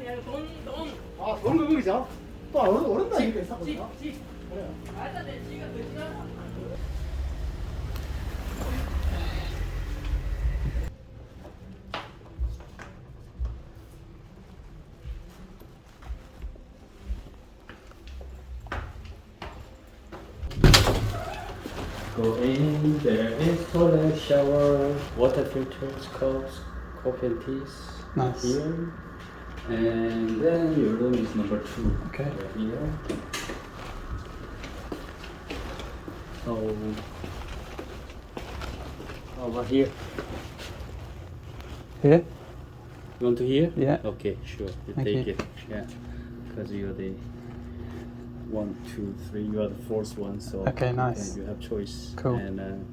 아, 좋은 거 먹이죠? 또 어른다니까 있어. 그래. Go in, there is toilet, shower, water filters, cups, coffee and teas. Nice. Here. And then your room is number 2. Okay. Right here. So, over here. Here? You want to hear? Yeah. Okay, sure. You Thank take you. it. Yeah. Because you're the 1, 2, 3. You are the fourth one, so Okay, nice. you have choice. Cool. And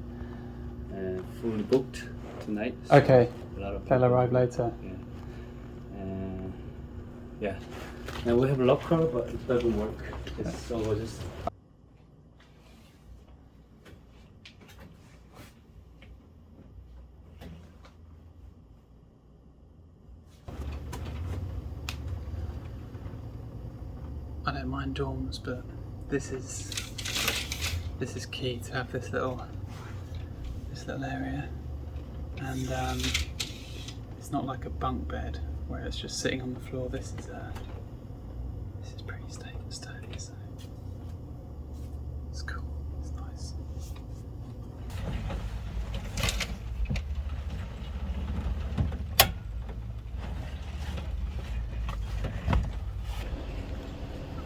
fully booked tonight. so Okay. a lot of They'll people- arrive later. Yeah. Yeah. And we have a locker, but it doesn't work. So we'll just. I don't mind dorms, but this is key to have this little area, and it's not like a bunk bed where it's just sitting on the floor. This is pretty sturdy, so it's cool. It's nice.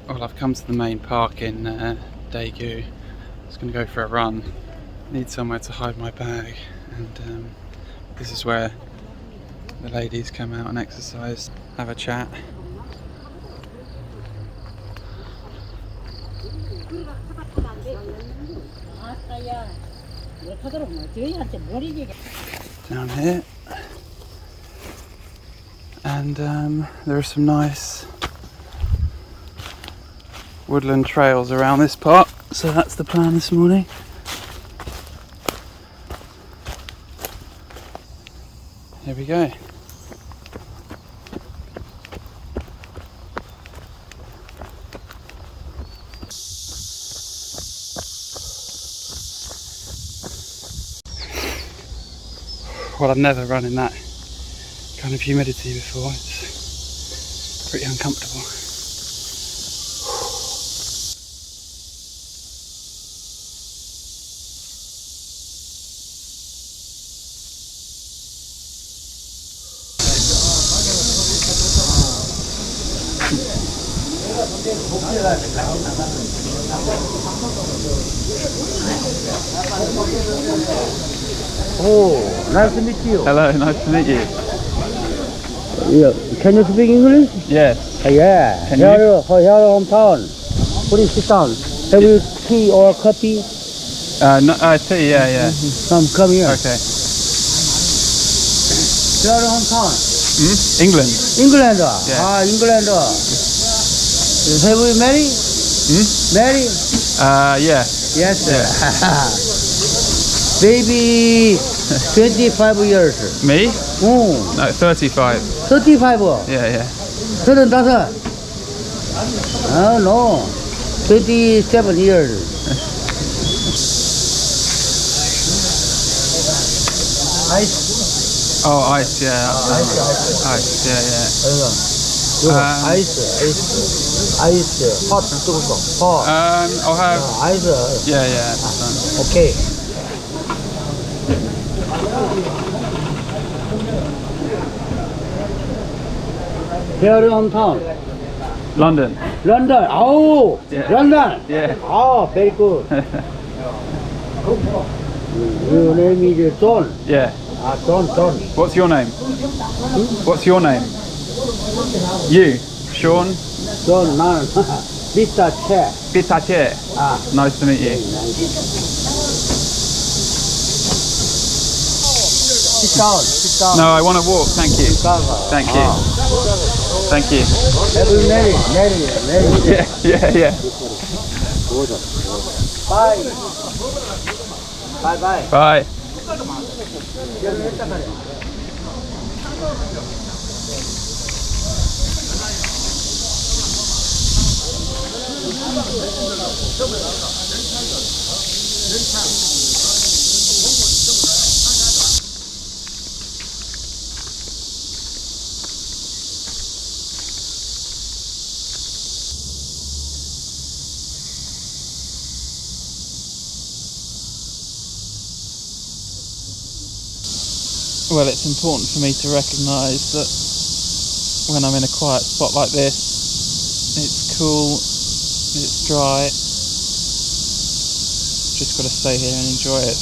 Well, I've come to the main park in Daegu. Just going to go for a run. Need somewhere to hide my bag, and this is where the ladies come out and exercise, have a chat. Down here, and there are some nice woodland trails around this park, so that's the plan this morning. Here we go. Well, I've never run in that kind of humidity before. It's pretty uncomfortable. Oh, nice to meet you. Hello, nice to meet you. Yeah. Can you speak English? Yes. Yeah. Can here, you? here hometown. Please sit down. Have you tea or coffee? No, tea, yeah. Come here. Okay. Your hometown. England. England. Yeah. Ah, England. Have you married? Married? Yeah. Yes. Baby, 25 years. Me? Oh, No, 35. 35. Yeah. 35. Oh, no. 27 years. Ice. Oh, ice, yeah. Ice, yeah. Ice. Hot. Hot. I'll have. Ice. Yeah, that's fine. Okay. Here hometown. London. London. Oh, Yeah. London. Yeah. Oh, very good. Your name is John. Yeah. John. What's your name? What's your name? You, Sean John, man. Mr. Chair. Bitache. Nice to meet you. Sit down. No, I want to walk. Thank you. Thank you. Thank you. Have you married? Yeah. Bye. Bye. Well, it's important for me to recognise that when I'm in a quiet spot like this, it's cool, it's dry, just got to stay here and enjoy it.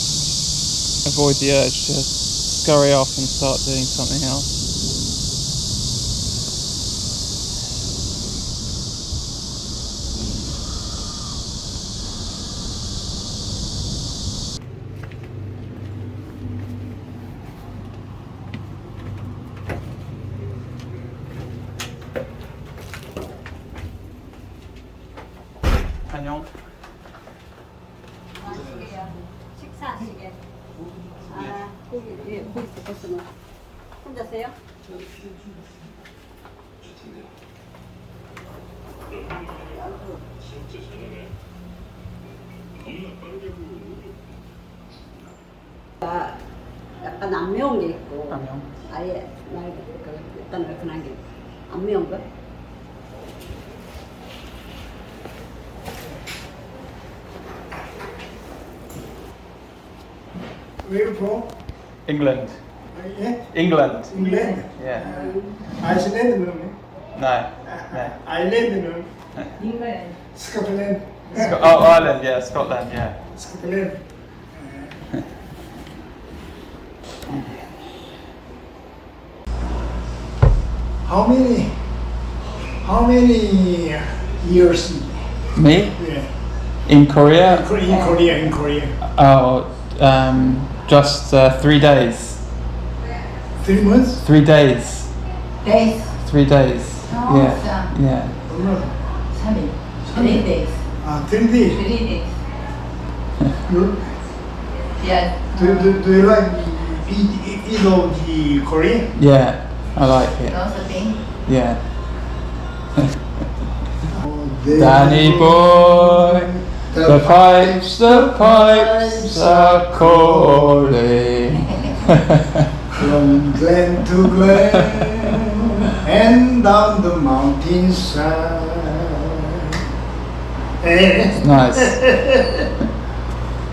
Avoid the urge to scurry off and start doing something else. 안녕. 식사하시게. 아, 고기, 예, 고기 볶았으면 혼자세요? 아, 약간 안 매운 게 있고, 안 매운? 아예 말 일단 얼큰한 게 안 매운 거? Where you from? England. Yeah? England. England? Yeah. Iceland? No. No. No. Ireland? No. 잉글. Scotland? Oh, Ireland. Yeah. Scotland. Yeah. Scotland. How many years? Me Yeah. in Korea. In Korea. Oh, just 3 days. 3 months? 3 days. Days. 3 days. Oh, Yeah. Yeah. 3일. 3 days. 3 days. 3 days. You, Yeah. do you like eat of the Korean? Yeah. I like it. Also thing. Yeah. Danny boy, the pipes are calling. From glen to glen and down the mountainside. Nice.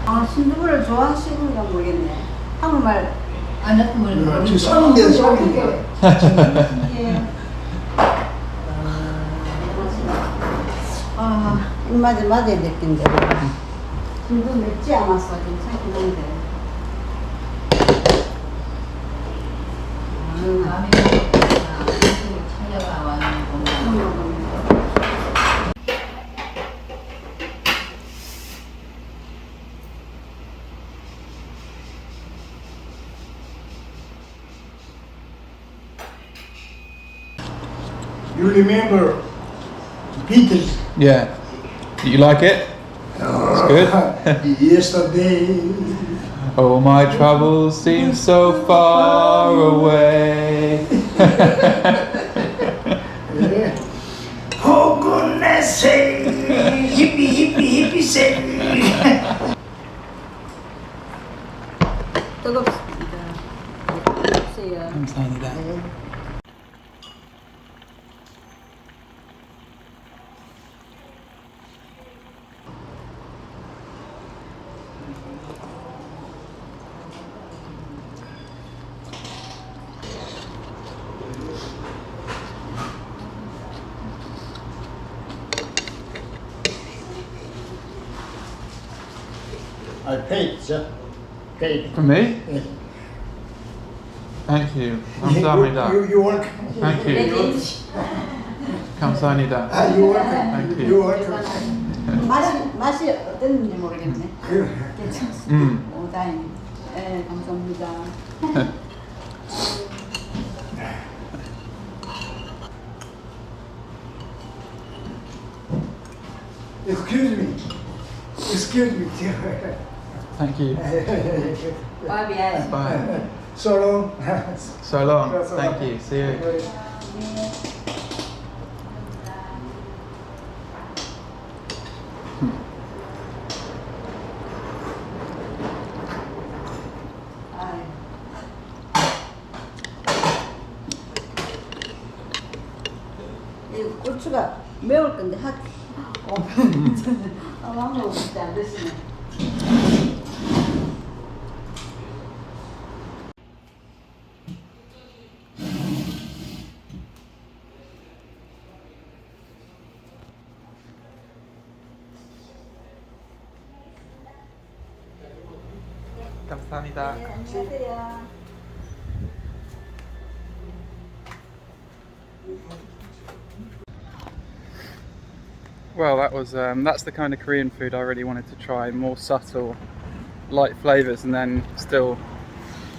아, 신두부를 좋아하시는가 모르겠네. 한국말 안 같은 걸 지금 사는데 사는데. 아, 입맛에 맞아야 될 텐데. 신두 맵지 않았어. 괜찮긴 한데. 다음에 찾아가 왔는 건가? You remember Beatles? Yeah. You like it? It's good. Yesterday. All my troubles seem so far away. Oh goodness sake, hippie say. 뜨겁습니다. 뜨겁세요. 감사합니다. I paid, sir. Paid. For me? Thank you. 감사합니다. You work. Thank you. 감사합니다. You work. Thank you. You work. 맛이 어땠는지 모르겠네. 괜찮습니다. 오, 다행히. 네, 감사합니다. Excuse me. Excuse me. Thank you. 밥이야. Bye. So long. So long. Thank you. See you. 이 고추가 매울 건데 아무 진짜 안 드시네. 감사합니다. 네, 안녕하세요. Well, that's the kind of Korean food I really wanted to try. More subtle, light flavors, and then still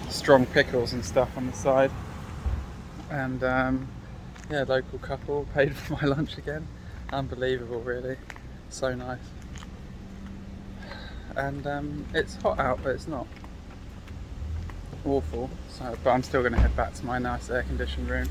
strong pickles and stuff on the side. And yeah, local couple paid for my lunch again. Unbelievable, really. So nice. And it's hot out, but it's not awful. So, but I'm still going to head back to my nice air-conditioned room.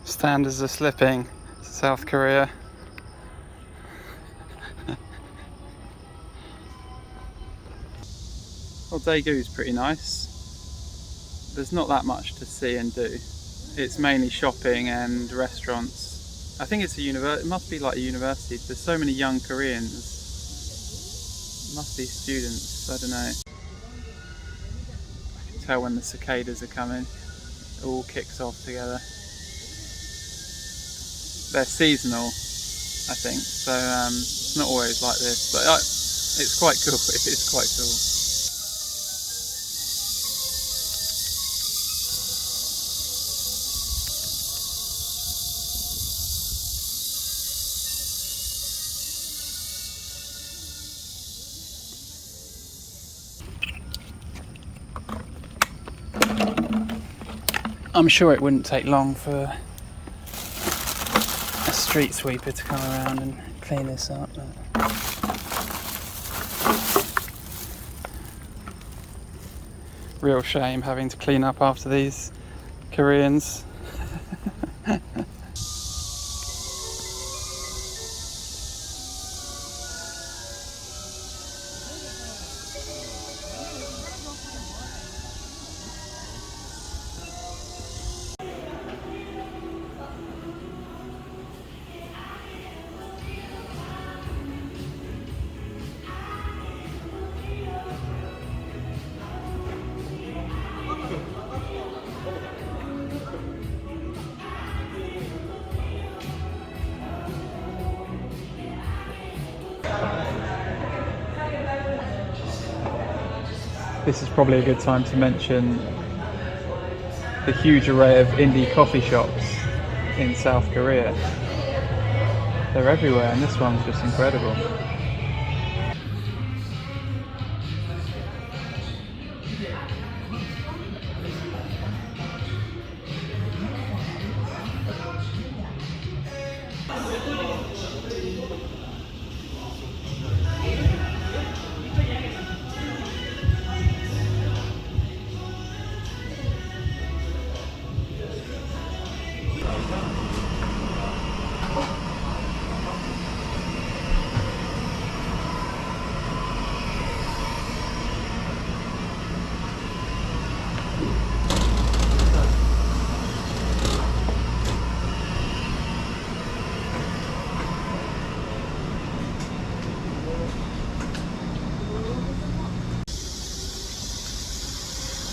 Standards are slipping, South Korea. Well, Daegu is pretty nice. There's not that much to see and do. It's mainly shopping and restaurants. I think it's it must be like a university. There's so many young Koreans. Must be students, I don't know. I can tell when the cicadas are coming. It all kicks off together. They're seasonal, I think, so it's not always like this, but it's quite cool. It is quite cool. I'm sure it wouldn't take long for a street sweeper to come around and clean this up. Real shame having to clean up after these Koreans. This is probably a good time to mention the huge array of indie coffee shops in South Korea. They're everywhere, and this one's just incredible.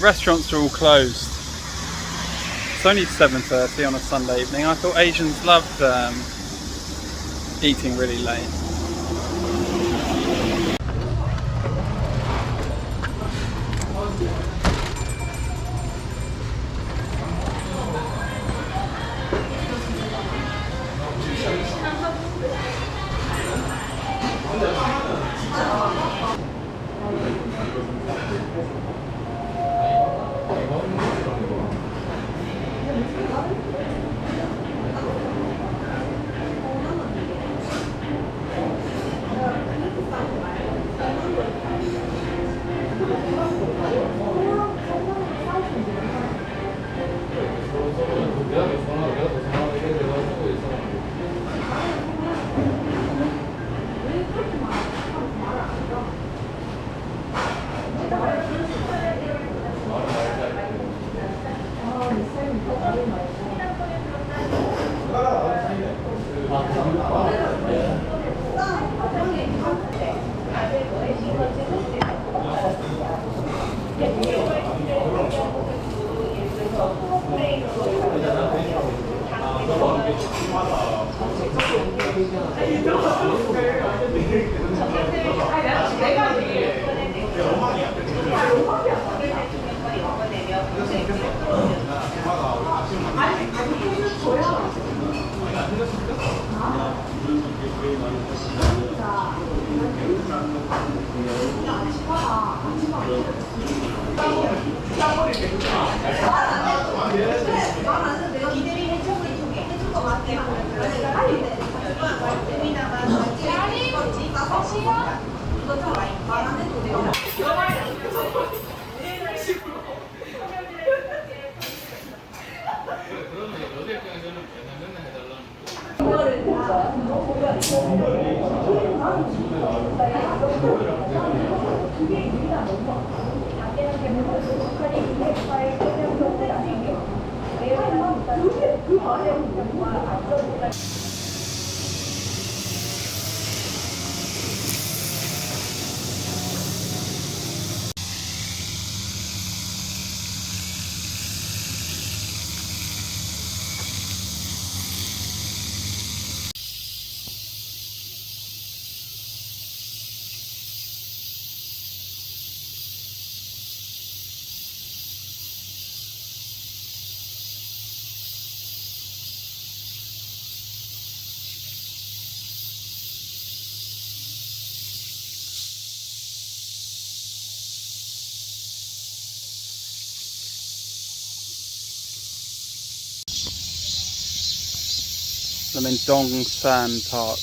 Restaurants are all closed. It's only 7:30 on a Sunday evening. I thought Asians loved eating really late. I'm in Dongsan Park,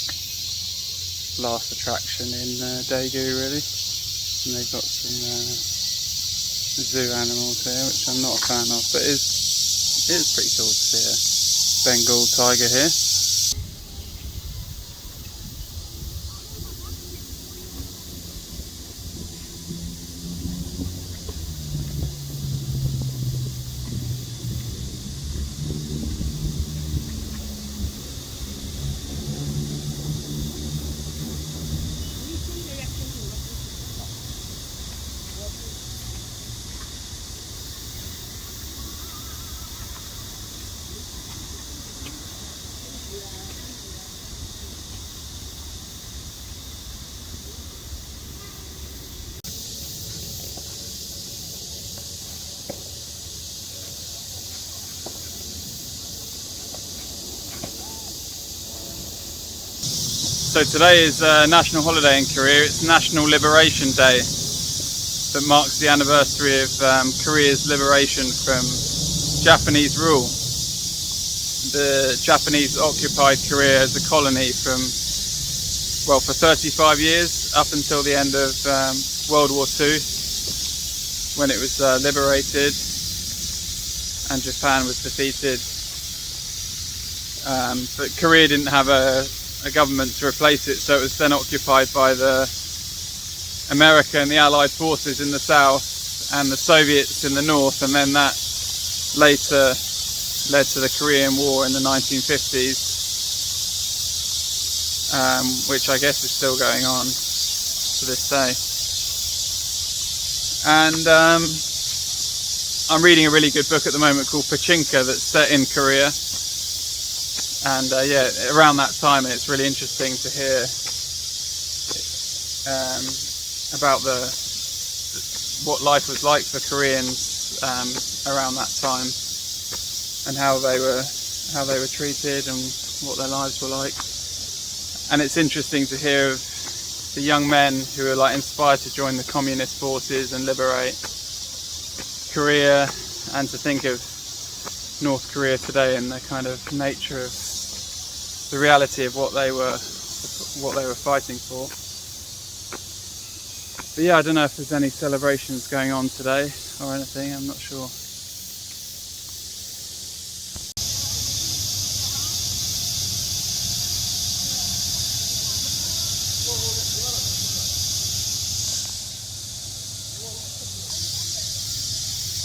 last attraction in Daegu really, and they've got some zoo animals here which I'm not a fan of, but it is pretty cool to see a Bengal tiger here. So today is a national holiday in Korea. It's National Liberation Day that marks the anniversary of Korea's liberation from Japanese rule. The Japanese occupied Korea as a colony for 35 years, up until the end of World War II, when it was liberated and Japan was defeated. But Korea didn't have a government to replace it, so it was then occupied by the America and the Allied forces in the south and the Soviets in the north, and then that later led to the Korean War in the 1950s, which I guess is still going on to this day. And I'm reading a really good book at the moment called Pachinko that's set in Korea. And yeah, around that time, it's really interesting to hear about what life was like for Koreans around that time, and how they were treated and what their lives were like. And it's interesting to hear of the young men who were like inspired to join the communist forces and liberate Korea, and to think of North Korea today and the kind of nature of the reality of what they were fighting for. But yeah, I don't know if there's any celebrations going on today or anything, I'm not sure.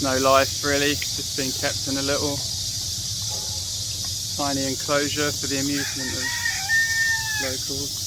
No life really, just being kept in a little tiny enclosure for the amusement of locals.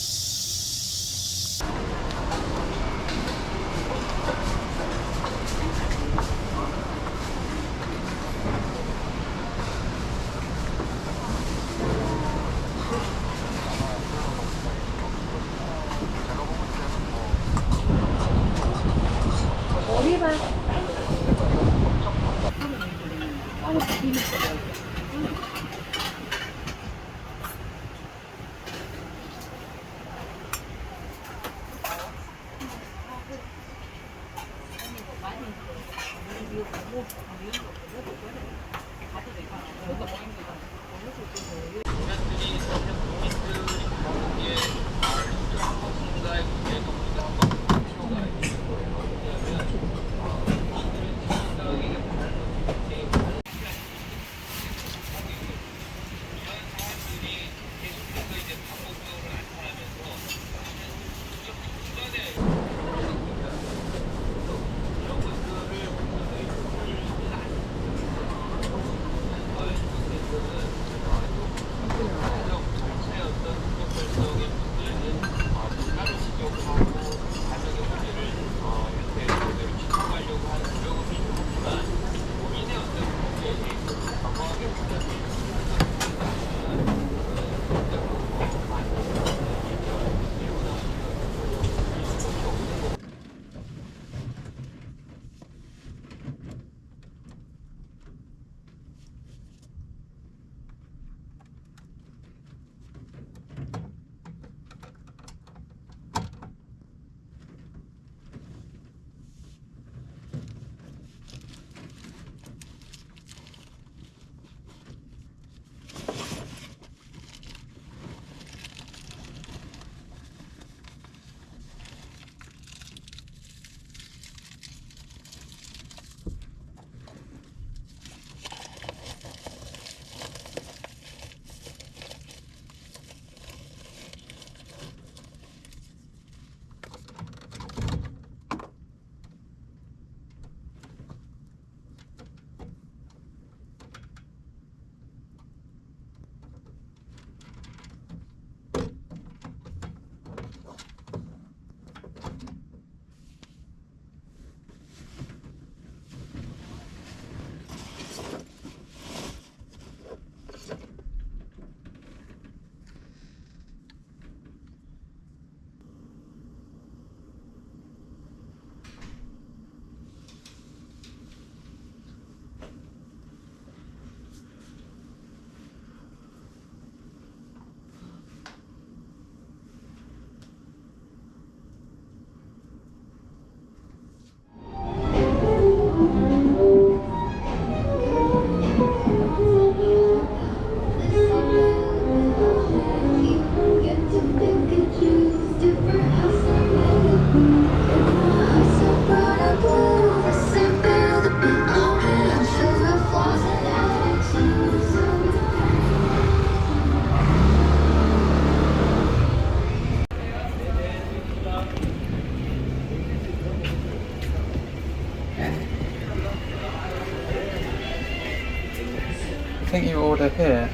I think you order here.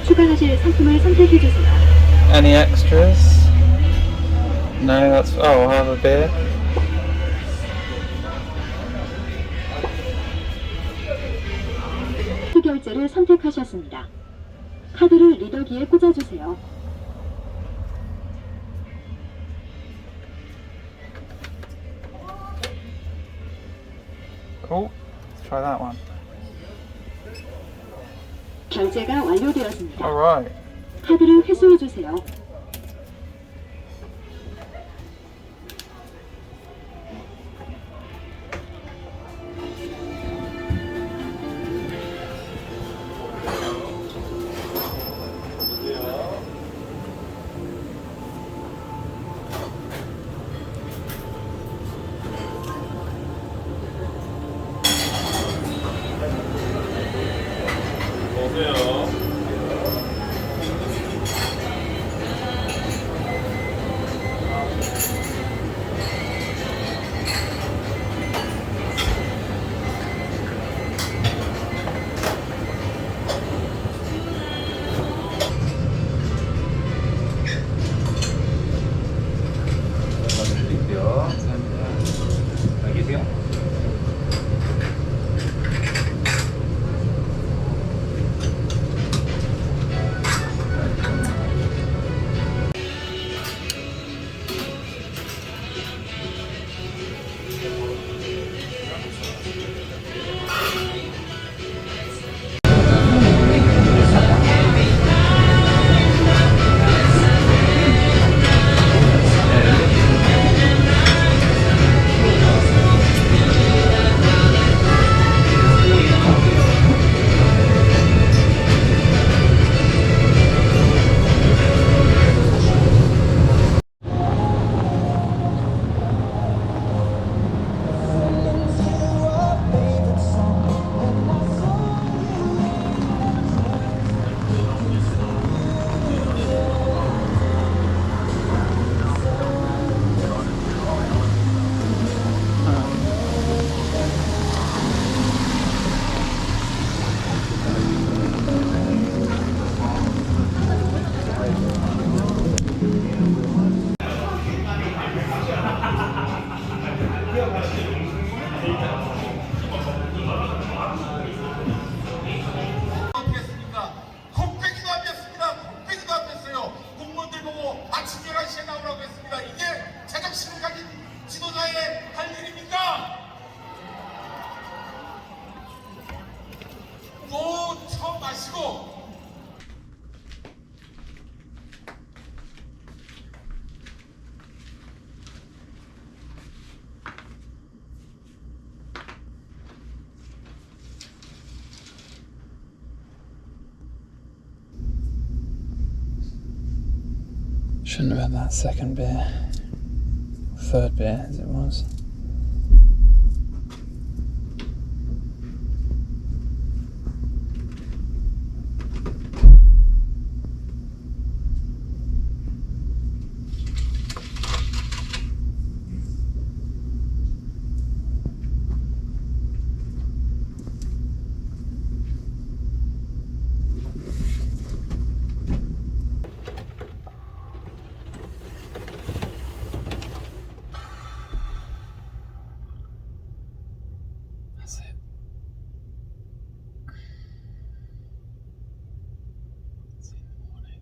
추가하실 상품을 선택해 주세요. Any extras? No, that's. Oh, I'll have a beer. 결제를 선택하셨습니다. 카드를 리더기에 꽂아주세요. Cool. Let's try that one. 결제가 완료되었습니다. Alright. 카드를 회수해 주세요. 곱빼기도 안 됐습니다. 곱빼기도 안 됐어요. 공무원들 보고 아침 11시에 나오라고 했습니다. 이게 자격신을 가진 지도자의 할 일입니까? 또 처음 마시고 Shouldn't have had that second beer. Third beer, as it was. That's it. See you in the morning.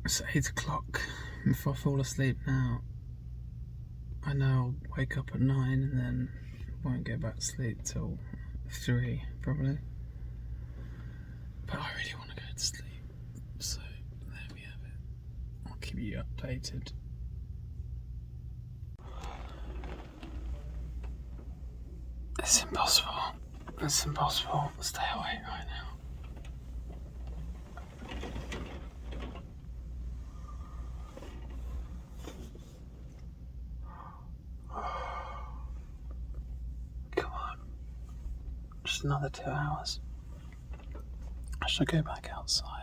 It's 8 o'clock. If I fall asleep now, I know I'll wake up at 9 and then won't get back to sleep till 3 probably. But I really want to go to sleep, so there we have it. I'll keep you updated. It's impossible. It's impossible to stay awake right now. Come on. Just another 2 hours. I shall go back outside.